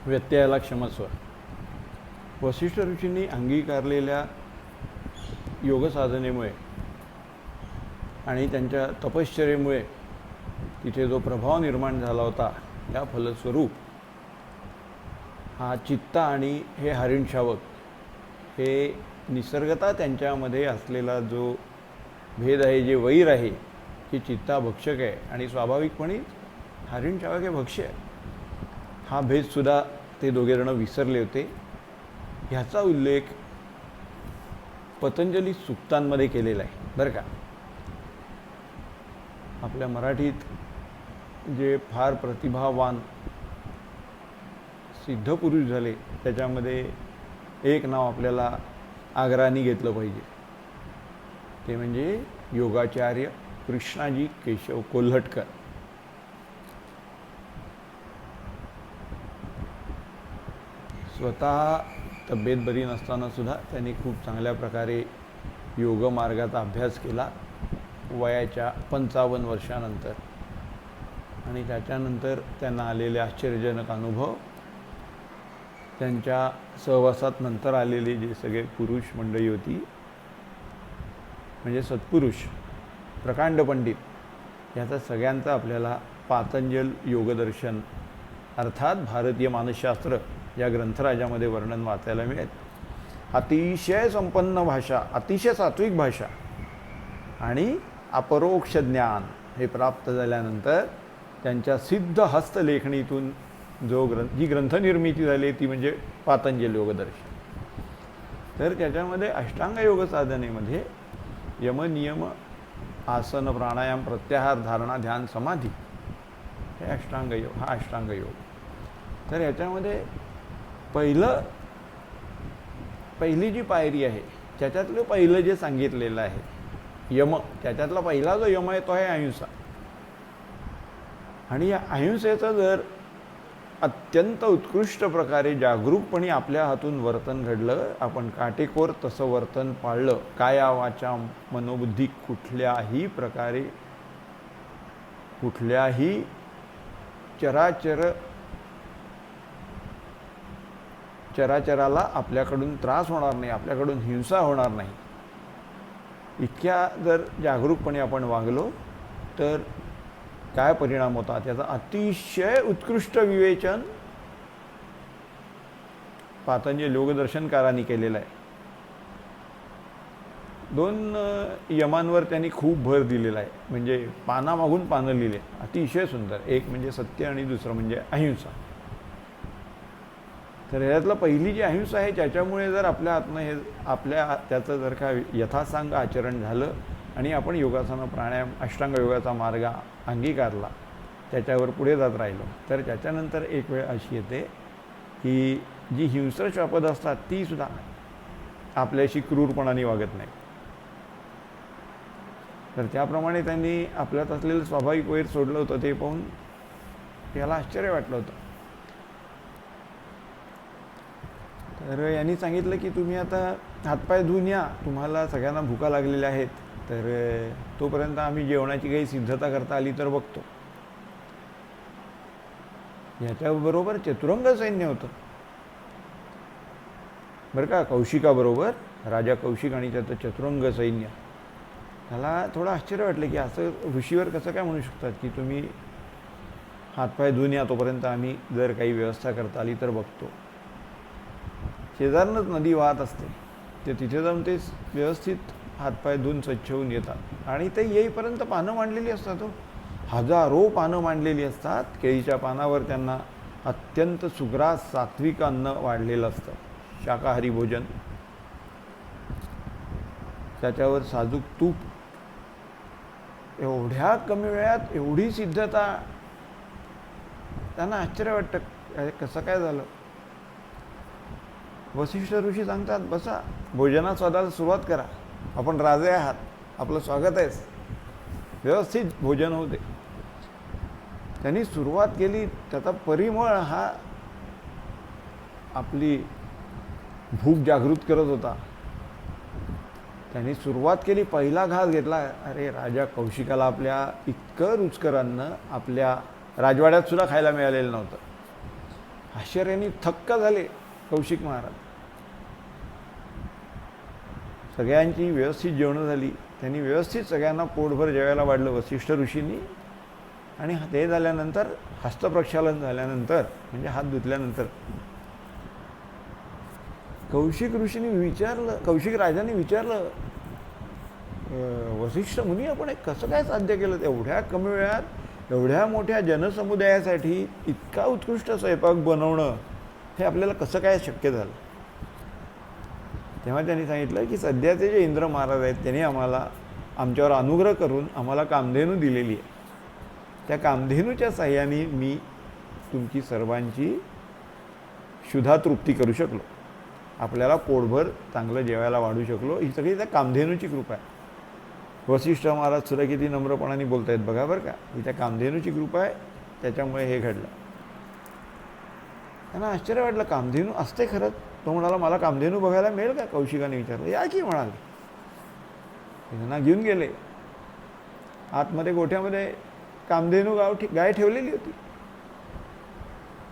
व्यत्ययाला क्षमस्व. वसिष्ठ ऋषींनी अंगीकारलेल्या योगसाधनेमुळे आणि त्यांच्या तपश्चर्येमुळे तिथे जो प्रभाव निर्माण झाला होता, या फलस्वरूप हा चित्ता आणि हे हरिण शावक हे निसर्गता त्यांच्यामध्ये असलेला जो भेद आहे, जे वैर आहे, की चित्ता भक्षक आहे आणि स्वाभाविकपणे हरिण शावक हे भक्ष्य आहे, हा भेदसुद्धा ते दोघेजणं विसरले होते. ह्याचा उल्लेख पतंजली सूक्तांमध्ये केलेला आहे बरं का. आपल्या मराठीत जे फार प्रतिभावान सिद्ध पुरुष झाले त्याच्यामध्ये एक नाव आपल्याला आग्रहाने घेतलं पाहिजे, ते म्हणजे योगाचार्य कृष्णाजी केशव कोल्हटकर. स्वतः तब्येत बरी नसताना सुद्धा त्यांनी खूप चांगल्या प्रकारे योग मार्गाचा अभ्यास केला वयाच्या 55 वर्षानंतर. आणि त्याच्यानंतर त्यांना आलेले आश्चर्यजनक अनुभव, त्यांच्या सहवासात नंतर आलेली जे सगळे पुरुष मंडळी होती, म्हणजे सत्पुरुष प्रकांड पंडित, ह्याचा सगळ्यांचा आपल्याला पातंजल योगदर्शन अर्थात भारतीय मानसशास्त्र या ग्रंथराजामध्ये वर्णन वाचायला मिळेल. अतिशय संपन्न भाषा, अतिशय सात्विक भाषा आणि अपरोक्ष ज्ञान हे प्राप्त झाल्यानंतर त्यांच्या सिद्ध हस्तलेखणीतून जी ग्रंथनिर्मिती झाली ती म्हणजे पातंजल योगदर्शन. तर त्याच्यामध्ये अष्टांग योग साधनेमध्ये यम नियम आसन प्राणायाम प्रत्याहार धारणा ध्यान समाधी हे अष्टांग योग, हा अष्टांग योग. तर याच्यामध्ये पहिली जी पायरी आहे त्याच्यातलं पहिलं जे सांगितलेलं आहे यम, त्याच्यातला पहिला जो यम आहे तो आहे अहिंसा. आणि या अहिंसेचं जर अत्यंत उत्कृष्ट प्रकारे जागरूकपणे आपल्या हातून वर्तन घडलं, आपण काटेकोर तसं वर्तन पाळलं, काया वाचा मनोबुद्धी कुठल्याही प्रकारे कुठल्याही चराचराला आपल्याकडून त्रास होणार नाही, आपल्याकडून हिंसा होणार नाही, इतक्या जर जागरूकपणे आपण वागलो तर काय परिणाम होतात याचा अतिशय उत्कृष्ट विवेचन पातंजल योगदर्शनकारांनी केलेलं आहे. 2 यमांवर त्यांनी खूप भर दिलेला आहे, म्हणजे पानामागून पानं लिहिले, अतिशय सुंदर. एक म्हणजे सत्य आणि दुसरं म्हणजे अहिंसा. तर ह्यातलं पहिली जी अहिंसा आहे त्याच्यामुळे जर आपल्या हातनं हे त्याचं जर का यथासांग आचरण झालं आणि आपण योगासनं प्राणायाम अष्टांग योगाचा मार्ग अंगीकारला, त्याच्यावर पुढे जात राहिलो, तर त्याच्यानंतर एक वेळ अशी येते की जी हिंस्र श्वापद असतात ती सुद्धा आपल्याशी क्रूरपणाने वागत नाही. तर त्याप्रमाणे त्यांनी आपल्यात असलेलं स्वाभाविक वैर सोडलं होतं. ते पाहून याला आश्चर्य वाटलं होतं. तर यांनी सांगितलं की तुम्ही आता हातपाय धुवून या, तुम्हाला सगळ्यांना भुका लागलेल्या आहेत, तर तोपर्यंत आम्ही जेवणाची काही सिद्धता करता आली तर बघतो. याच्याबरोबर चतुरंग सैन्य होतं बरं का, कौशिकाबरोबर राजा कौशिक आणि त्याचं चतुरंग सैन्य. त्याला थोडं आश्चर्य वाटलं की असं ऋषीवर कसं काय म्हणू शकतात की तुम्ही हातपाय धुवून या, तोपर्यंत आम्ही जर काही व्यवस्था करता आली तर बघतो. शेजारनंच नदी वाहत असते, ते तिथे जाऊन ते व्यवस्थित हातपाय धुवून स्वच्छ होऊन येतात. आणि ते येईपर्यंत पानं मांडलेली असतात, हजारो पानं मांडलेली असतात. केळीच्या पानावर त्यांना अत्यंत सुग्रास सात्विक अन्न वाढलेलं असतं, शाकाहारी भोजन, त्याच्यावर साजूक तूप. एवढ्या कमी वेळात एवढी सिद्धता, त्यांना आश्चर्य वाटतं कसं काय झालं. वसिष्ठ ऋषी सांगतात, बसा भोजनात स्वतःला सुरुवात करा, आपण राजे आहात, आपलं स्वागत आहे, व्यवस्थित भोजन होते. त्यांनी सुरुवात केली, त्याचा परिमळ हा आपली भूक जागृत करत होता. त्यांनी सुरुवात केली, पहिला घास घेतला. अरे राजा कौशिकाला आपल्या इतकं रुचकर अन्न आपल्या राजवाड्यात सुद्धा खायला मिळालेलं नव्हतं. आश्चर्याने थक्क झाले कौशिक महाराज. सगळ्यांची व्यवस्थित जेवणं झाली, त्यांनी व्यवस्थित सगळ्यांना पोटभर जेवायला वाढलं वसिष्ठ ऋषींनी. आणि ते झाल्यानंतर हस्तप्रक्षालन झाल्यानंतर म्हणजे हात धुतल्यानंतर कौशिक ऋषींनी विचारलं, कौशिक राजाने विचारलं, वसिष्ठ मुनी आपण हे कसं काय साध्य केलं? एवढ्या कमी वेळात एवढ्या मोठ्या जनसमुदायासाठी इतका उत्कृष्ट स्वयंपाक बनवणं हे आपल्याला कसं काय शक्य झालं? तेव्हा त्यांनी सांगितलं की सध्याचे जे इंद्र महाराज आहेत त्यांनी आमच्यावर अनुग्रह करून आम्हाला कामधेनू दिलेली आहे. त्या कामधेनूच्या साह्याने मी तुमची सर्वांची क्षुधा तृप्ती करू शकलो, आपल्याला पोटभर चांगलं जेवायला वाढू शकलो. ही सगळी त्या कामधेनूची कृपा आहे. वसिष्ठ महाराज सुद्धा किती नम्रपणाने बोलत आहेत बघा बरं का. ही त्या कामधेनूची कृपा आहे, त्याच्यामुळे हे घडलं. त्यांना आश्चर्य वाटलं, कामधेनू असते खरंच? तो म्हणाला मला कामधेनू बघायला मिळेल का? कौशिकाने विचारलं. या की म्हणाले. त्यांना घेऊन गेले. आतमध्ये गोठ्यामध्ये कामधेनू गाय ठेवलेली होती.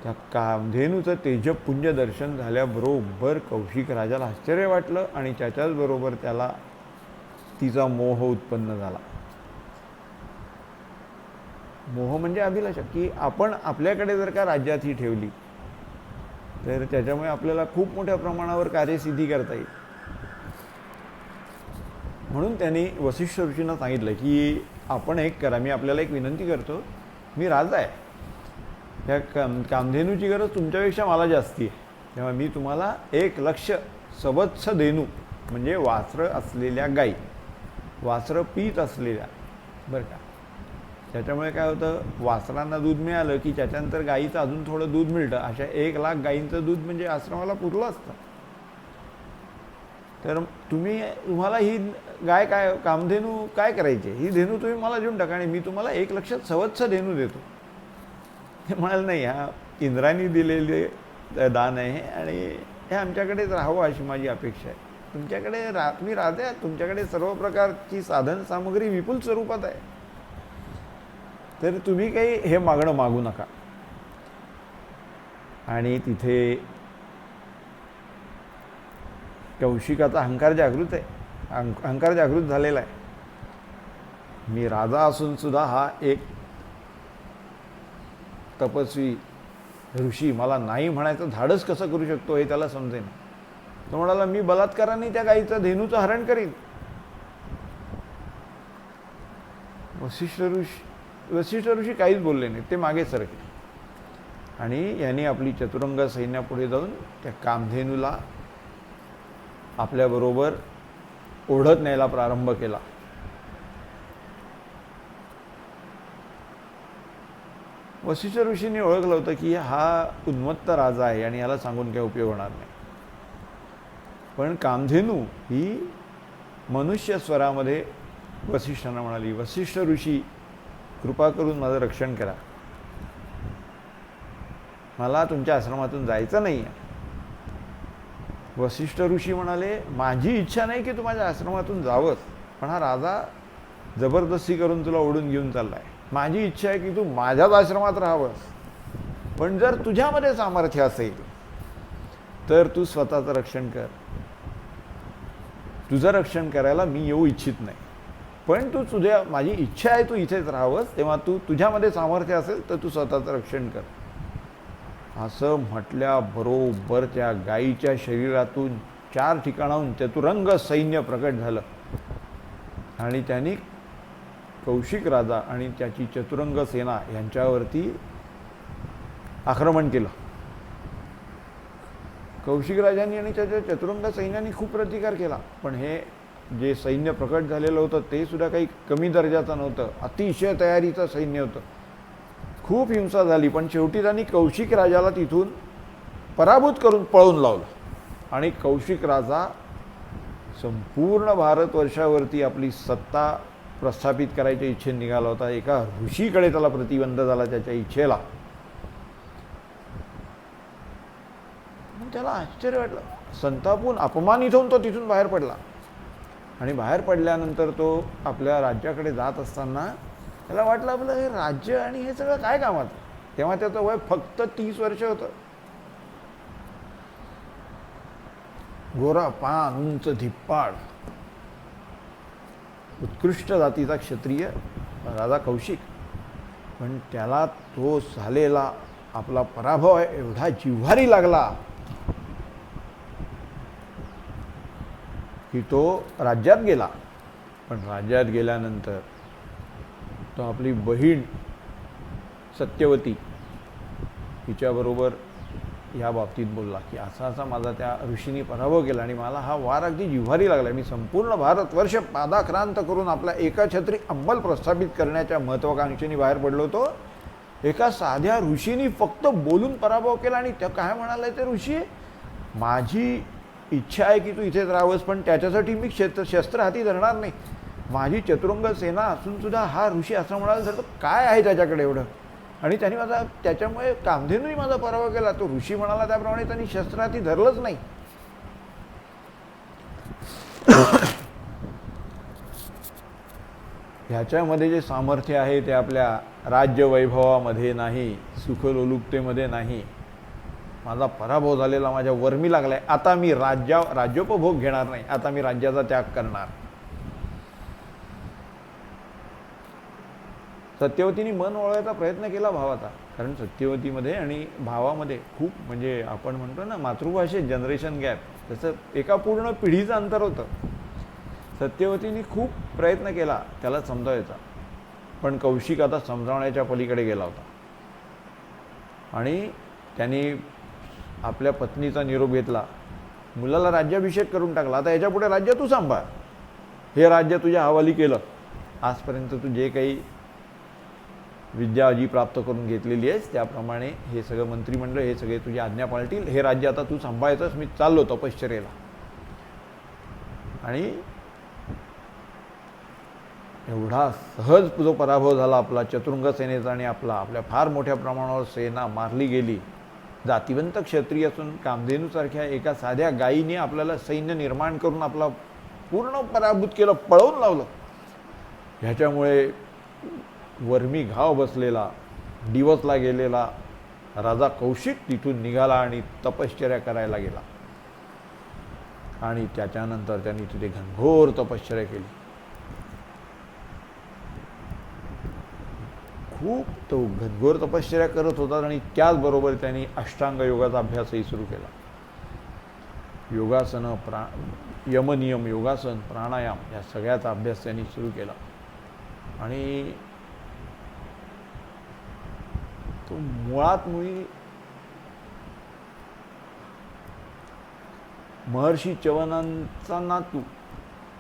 त्या कामधेनूचं तेजपुंज दर्शन झाल्याबरोबर कौशिक राजाला आश्चर्य वाटलं आणि त्याच्याचबरोबर त्याला तिचा मोह उत्पन्न झाला. मोह म्हणजे अभिलाषा, की आपण आपल्याकडे जर का राज्यात ही ठेवली तर त्याच्यामुळे आपल्याला खूप मोठ्या प्रमाणावर कार्यसिद्धी करता येईल. म्हणून त्यांनी वसिष्ठ ऋषींना सांगितलं की आपण एक करा, मी आपल्याला एक विनंती करतो, मी राजा आहे, या कामधेनूची गरज तुमच्यापेक्षा मला जास्ती आहे, तेव्हा मी तुम्हाला 1,00,000 सवत्स धेनू म्हणजे वासरं असलेल्या गाई, वासरं पीत असलेल्या बरं का. त्याच्यामुळे काय होतं, वासरांना दूध मिळालं की त्याच्यानंतर गाईचं अजून थोडं दूध मिळतं. अशा 1,00,000 गाईंचं दूध म्हणजे आश्रमाला पुरलं असतं. तर तुम्हाला ही गाय काय कामधेनू काय करायची, ही धेनू तुम्ही मला देऊन टाका आणि मी तुम्हाला 1,00,000 सवत्स धेनू देतो. हे म्हणाल नाही, हा इंद्राने दिलेले दान आहे आणि हे आमच्याकडेच राहावं अशी माझी अपेक्षा आहे. तुमच्याकडे तुम्ही राहते आहात, तुमच्याकडे सर्व प्रकारची साधन सामग्री विपुल स्वरूपात आहे, तर तुम्ही काही हे मागणं मागू नका. आणि तिथे कौशिकाचा अहंकार जागृत आहे, अहंकार जागृत झालेला आहे. मी राजा असून सुद्धा हा एक तपस्वी ऋषी मला नाही म्हणायचं धाडस कसं करू शकतो हे त्याला समजेना. तो म्हणाला मी बलात्काराने त्या गाईचं धेनूचं हरण करीन. वसिष्ठ ऋषी काहीच बोलले नाही, ते मागे सरकले आणि यांनी आपली चतुरंग सैन्यापुढे जाऊन त्या कामधेनूला आपल्याबरोबर ओढत न्यायला प्रारंभ केला. वसिष्ठ ऋषींनी ओळखलं होतं की हा उन्मत्त राजा आहे आणि याला सांगून काही उपयोग होणार नाही. पण कामधेनू ही मनुष्य स्वरामध्ये वसिष्ठांना म्हणाली, वसिष्ठ ऋषी कृपा करून माझं रक्षण करा, मला तुमच्या आश्रमातून जायचं नाही आहे. वसिष्ठ ऋषी म्हणाले, माझी इच्छा नाही की तू माझ्या आश्रमातून जावंस, पण हा राजा जबरदस्ती करून तुला ओढून घेऊन चालला आहे. माझी इच्छा आहे की तू माझ्याच आश्रमात राहावंस, पण जर तुझ्यामध्ये सामर्थ्य असेल तर तू स्वतःचं रक्षण कर. तुझं रक्षण करायला मी येऊ इच्छित नाही, पण माझी इच्छा आहे तू इथेच राहावंस, तेव्हा तुझ्यामध्ये सामर्थ्य असेल तर तू स्वतःचं रक्षण कर. असं म्हटल्याबरोबर त्या गायीच्या शरीरातून 4 ठिकाणाहून चतुरंग सैन्य प्रकट झालं आणि त्यांनी कौशिक राजा आणि त्याची चतुरंग सेना यांच्यावरती आक्रमण केलं. कौशिक राजांनी आणि त्याच्या चतुरंग सैन्याने खूप प्रतिकार केला, पण हे जे सैन्य प्रकट झालेलं होतं ते सुद्धा काही कमी दर्जाचं नव्हतं, अतिशय तयारीचं सैन्य होतं. खूप हिंसा झाली, पण शेवटी त्यांनी कौशिक राजाला तिथून पराभूत करून पळून लावलं आणि कौशिक राजा संपूर्ण भारतवर्षावरती आपली सत्ता प्रस्थापित करायच्या इच्छेने निघाला होता. एका ऋषीकडे त्याला प्रतिबंध झाला त्याच्या इच्छेला. त्याला आश्चर्य वाटलं, संतापून अपमानित होऊन तो तिथून बाहेर पडला आणि बाहेर पडल्यानंतर तो आपल्या राज्याकडे जात असताना त्याला वाटलं आपलं हे राज्य आणि हे सगळं काय कामाचं. तेव्हा त्याचं वय फक्त 30 वर्ष होतं. गोरा पान, उंच धिप्पाड, उत्कृष्ट जातीचा क्षत्रिय राजा कौशिक. पण त्याला तो झालेला आपला पराभव एवढा जिव्हारी लागला की तो राज्यात गेला. पण राज्यात गेल्यानंतर तो आपली बहीण सत्यवती हिच्याबरोबर या बाबतीत बोलला की असा असा माझा त्या ऋषींनी पराभव केला आणि मला हा वार अगदी जिव्हारी लागला. मी संपूर्ण भारतवर्ष पादाक्रांत करून आपला एका छत्री अंमल प्रस्थापित करण्याच्या महत्त्वाकांक्षेने बाहेर पडलो होतो. एका साध्या ऋषींनी फक्त बोलून पराभव केला. आणि त्या काय म्हणाले ते ऋषी, माझी इच्छा आहे की तू इथेच राहावंस, पण त्याच्यासाठी मी शस्त्र हाती धरणार नाही. माझी चतुरंग सेना असून सुद्धा हा ऋषी असं म्हणाला तर काय आहे त्याच्याकडे एवढं. आणि त्यांनी त्याच्यामुळे कामधेनूही माझा पराभव केला. तो ऋषी म्हणाला त्याप्रमाणे त्यांनी शस्त्र हाती धरलंच नाही. ह्याच्यामध्ये जे सामर्थ्य आहे ते आपल्या राज्यवैभवामध्ये नाही, सुखलोलुपतेमध्ये नाही. माझा पराभव झालेला माझ्या वर्मी लागलाय. आता मी राज्योपभोग घेणार नाही. आता मी राज्याचा त्याग करणार. सत्यवतीने मन वळवायचा प्रयत्न केला भावाचा. कारण सत्यवतीमध्ये आणि भावामध्ये खूप म्हणजे आपण म्हणतो ना मातृभाषेत जनरेशन गॅप, तसं एका पूर्ण पिढीचं अंतर होतं. सत्यवतीने खूप प्रयत्न केला त्याला समजावायचा, पण कौशिक आता समजावण्याच्या पलीकडे गेला होता. आणि त्यांनी आपल्या पत्नीचा निरोप घेतला, मुलाला राज्याभिषेक करून टाकला. आता याच्यापुढे राज्य तू सांभाळ. हे राज्य तुझ्या हवाली केलं. आजपर्यंत तू जे काही विद्या जी प्राप्त करून घेतलेली आहेस त्याप्रमाणे हे सगळं मंत्रिमंडळ हे सगळे तुझी आज्ञा पाळतील. हे राज्य आता तू सांभाळायचंस. मी चाललो तपश्चर्येला. आणि एवढा सहज जो पराभव झाला आपला चतुरंग सेनेचा आणि आपल्या फार मोठ्या प्रमाणावर सेना मारली गेली. जातिवंत क्षत्रिय असून कामधेनूसारख्या एका साध्या गायीने आपल्याला सैन्य निर्माण करून आपला पूर्ण पराभूत केलं, पळवून लावलं. ह्याच्यामुळे वर्मी घाव बसलेला, डिवसला गेलेला राजा कौशिक तिथून निघाला आणि तपश्चर्या करायला गेला. आणि त्याच्यानंतर त्यांनी तिथे घनघोर तपश्चर्या केली. खूप तो घनघोर तपश्चर्या करत होता. आणि त्याचबरोबर त्यांनी अष्टांग योगाचा अभ्यासही सुरू केला. योगासनं, यमनियम, योगासन, प्राणायाम या सगळ्याचा अभ्यास त्यांनी सुरू केला. आणि तो मुळात मुळी महर्षी च्यवनांचा नातू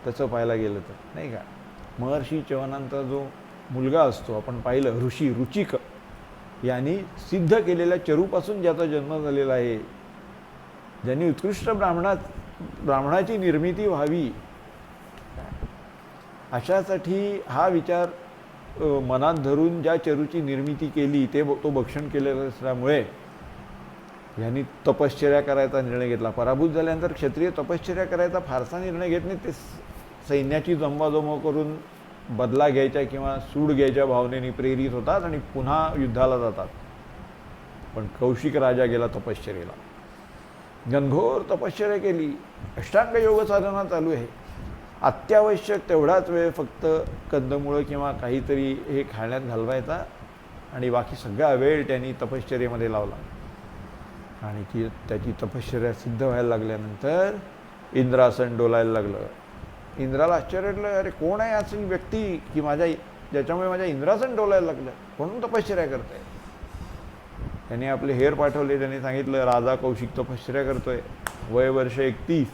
तसं पाहायला गेलं तर नाही का. महर्षी च्यवनांचा जो मुलगा असतो आपण पाहिलं, ऋषी रुचिक यांनी सिद्ध केलेल्या चरूपासून ज्याचा जन्म झालेला आहे, ज्यांनी उत्कृष्ट ब्राह्मणाची निर्मिती व्हावी अशासाठी हा विचार मनात धरून ज्या चरूची निर्मिती केली तो भक्षण केलेलं असल्यामुळे यांनी तपश्चर्या करायचा निर्णय घेतला. पराभूत झाल्यानंतर क्षत्रिय तपश्चर्या करायचा फारसा निर्णय घेत नाही. ते सैन्याची जमवाजमव करून बदला घ्यायच्या किंवा सूड घ्यायच्या भावनेने प्रेरित होतात आणि पुन्हा युद्धाला जातात. पण कौशिक राजा गेला तपश्चर्येला. घनघोर तपश्चर्या केली. अष्टांग योग साधना चालू आहे. अत्यावश्यक तेवढाच वेळ फक्त कंदमुळं किंवा काहीतरी हे खाण्यात घालवायचा आणि बाकी सगळा वेळ त्यांनी तपश्चर्येमध्ये लावला. आणि त्याची तपश्चर्या सिद्ध व्हायला लागल्यानंतर इंद्रासन डोलायला लागलं. इंद्राला आश्चर्य वाटलं, अरे कोण आहे अशी व्यक्ती की ज्याच्यामुळे माझ्या इंद्रासन डोलायला लागलं, म्हणून तपश्चर्या करताय. त्यांनी आपले हेर पाठवले. त्यांनी सांगितलं राजा कौशिक तपश्चर्या करतोय, वय वर्ष 31.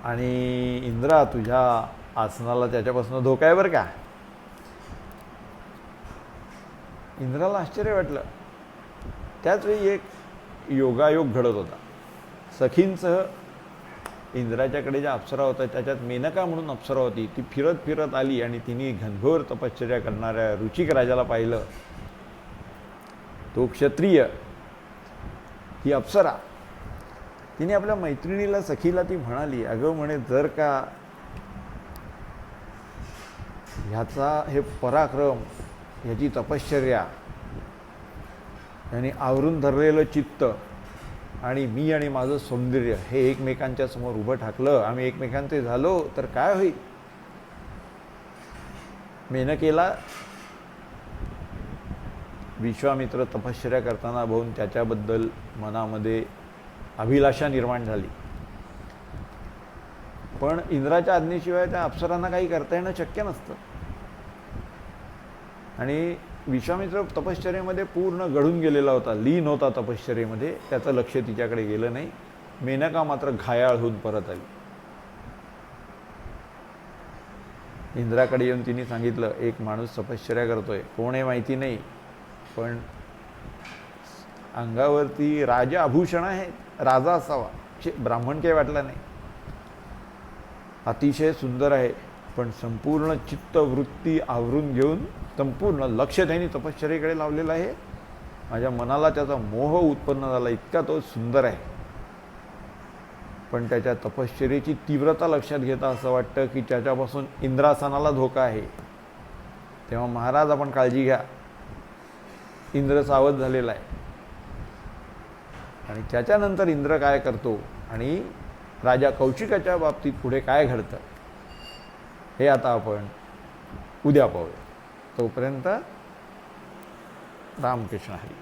आणि इंद्रा तुझ्या आसनाला त्याच्यापासून धोका आहे बरं का. इंद्राला आश्चर्य वाटलं. त्याचवेळी एक योगायोग घडत होता. सखींसह इंद्राच्याकडे ज्या अप्सरा होत्या त्याच्यात मेनका म्हणून अप्सरा होती. ती फिरत फिरत आली आणि तिने घनघोर तपश्चर्या करणाऱ्या रुचिक राजाला पाहिलं. तो क्षत्रिय, ही अप्सरा, तिने आपल्या मैत्रिणीला सखीला ती म्हणाली, अगं म्हणे जर का ह्याचा हे पराक्रम, ह्याची तपश्चर्या, यांनी आवरून धरलेलं चित्त आणि मी आणि माझं सौंदर्य हे एकमेकांच्या समोर उभं ठाकलं, आम्ही एकमेकांचे झालो तर काय होईल? मेनकेला विश्वामित्र तपश्चर्या करताना बघून त्याच्याबद्दल मनामध्ये अभिलाषा निर्माण झाली. पण इंद्राच्या आज्ञेशिवाय त्या अप्सरांना काही करता येणं शक्य नसतं. आणि विश्वामित्र तपश्चर्येमध्ये पूर्ण गढून गेलेला होता, लीन होता तपश्चर्येमध्ये. त्याचं लक्ष तिच्याकडे गेलं नाही. मेनका मात्र घायाळ होऊन परत आली. इंद्राकडे येऊन तिने सांगितलं, एक माणूस तपश्चर्या करतोय, कोण आहे माहिती नाही, पण अंगावरती राजआभूषण आहे, राजा असावा. ब्राह्मण काही वाटला नाही. अतिशय सुंदर आहे, पण संपूर्ण चित्तवृत्ती आवरून घेऊन संपूर्ण लक्ष त्यांनी तपश्चर्येकडे लावलेलं आहे. माझ्या मनाला त्याचा मोह उत्पन्न झाला, इतका तो सुंदर आहे. पण त्याच्या तपश्चर्येची तीव्रता लक्षात घेता असं वाटतं की त्याच्यापासून इंद्रासनाला धोका आहे. तेव्हा महाराज आपण काळजी घ्या, इंद्र सावध झालेला आहे. आणि त्याच्यानंतर इंद्र काय करतो आणि राजा कौशिकाच्या बाबतीत पुढे काय घडतं हे आता आपण उद्या पाहूया. तोपर्यंत रामकृष्ण हरी.